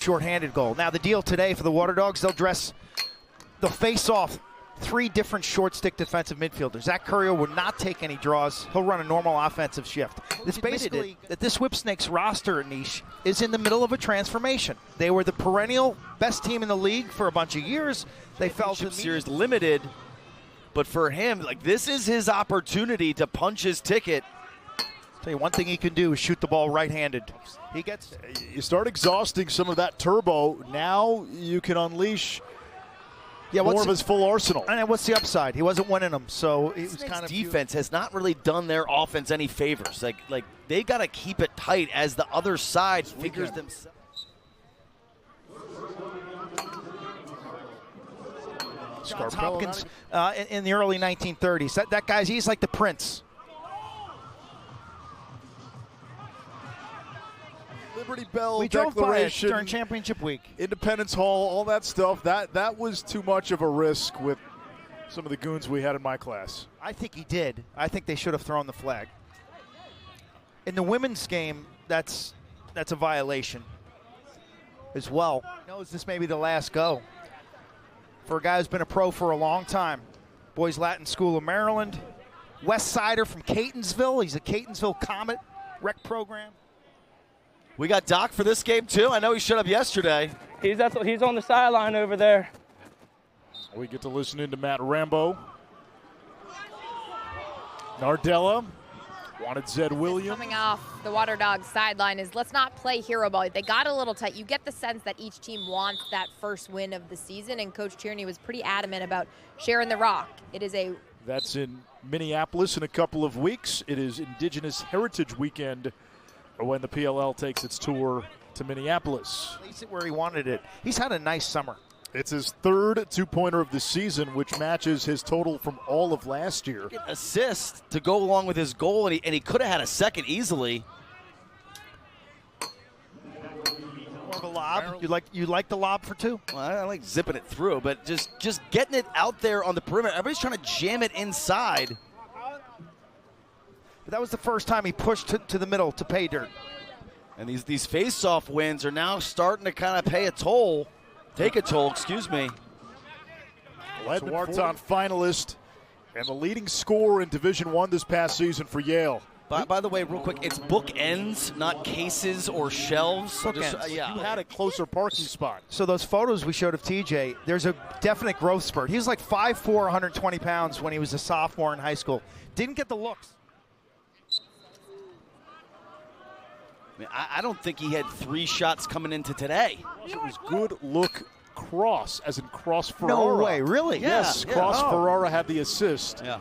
shorthanded goal. Now the deal today for the Waterdogs, they'll face off 3 different short stick defensive midfielders. Zach Currier will not take any draws. He'll run a normal offensive shift. It's basically that this Whipsnakes roster niche is in the middle of a transformation. They were the perennial best team in the league for a bunch of years. They fell to the series limited, but for him, like, this is his opportunity to punch his ticket. Tell you one thing he can do is shoot the ball right-handed. You start exhausting some of that turbo. Now you can unleash more of his full arsenal. And what's the upside? He wasn't winning them, so it was kind of defense has not really done their offense any favors. Like they got to keep it tight as the other side figures themselves. Johns Hopkins in the early 1930s. That guy's, he's like the prince. Liberty Bell we drove Declaration by it during championship week. Independence Hall, all that stuff. That was too much of a risk with some of the goons we had in my class. I think he did. I think they should have thrown the flag. In the women's game, that's a violation as well. He knows this may be the last go for a guy who's been a pro for a long time. Boys Latin School of Maryland. West Sider from Catonsville. He's a Catonsville Comet rec program. We got Doc for this game, too. I know he showed up yesterday. He's on the sideline over there. We get to listen in to Matt Rambo. Nardella wanted Zed Williams. Coming off the Waterdogs sideline is, let's not play hero ball. They got a little tight. You get the sense that each team wants that first win of the season, and Coach Tierney was pretty adamant about sharing the rock. That's in Minneapolis in a couple of weeks. It is Indigenous Heritage Weekend when the PLL takes its tour to Minneapolis. Place it where he wanted it. He's had a nice summer. It's his 3rd two-pointer of the season, which matches his total from all of last year. Assist to go along with his goal, and he could have had a second easily. More of a lob. You like the lob for 2? Well, I like zipping it through, but just getting it out there on the perimeter. Everybody's trying to jam it inside. But that was the first time he pushed to the middle to pay dirt. And these face-off wins are now starting to kind of take a toll, excuse me. Wharton finalist and the leading scorer in Division I this past season for Yale. By the way, real quick, it's bookends, not cases or shelves. So You had a closer parking spot. So those photos we showed of TJ, there's a definite growth spurt. He was like 5'4", 120 pounds when he was a sophomore in high school. Didn't get the looks. I don't think he had 3 shots coming into today. It was good look cross, as in cross Ferrara. No way, really? Yes, cross Ferrara had the assist. Yeah.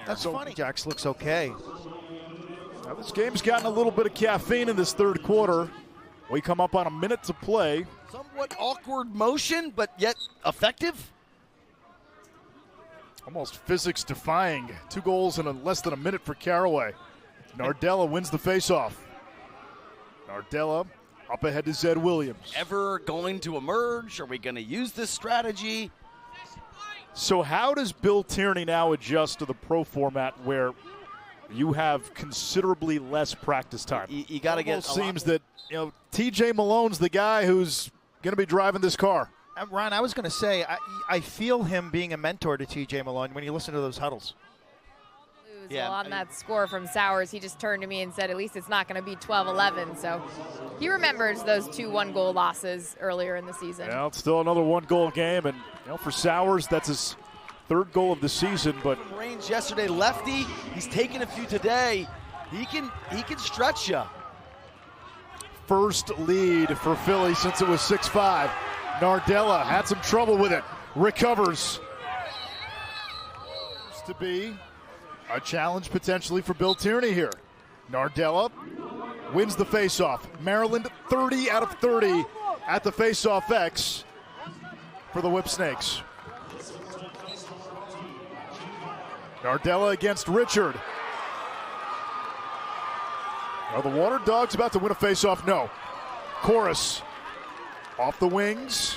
That's funny. Jax looks okay. Now this game's gotten a little bit of caffeine in this 3rd quarter. We come up on a minute to play. Somewhat awkward motion, but yet effective. Almost physics defying. 2 goals in less than a minute for Caraway. Nardella wins the faceoff. Nardella up ahead to Zed Williams. Ever going to emerge? Are we going to use this strategy? So how does Bill Tierney now adjust to the pro format where you have considerably less practice time? You got to get. It seems that TJ Malone's the guy who's going to be driving this car. Ron, I was going to say, I feel him being a mentor to TJ Malone when you listen to those huddles. Well, on that score from Sowers, he just turned to me and said, at least it's not going to be 12-11. So he remembers those 2 one-goal losses earlier in the season. Yeah, it's still another 1-goal game. And for Sowers, that's his 3rd goal of the season. But from range yesterday, lefty. He's taken a few today. He can stretch you. First lead for Philly since it was 6-5. Nardella had some trouble with it. Recovers. To be a challenge potentially for Bill Tierney here. Nardella wins the faceoff. Maryland 30 out of 30 at the faceoff X for the Whipsnakes. Nardella against Richard. Are the Waterdogs about to win a faceoff? No. Chorus off the wings.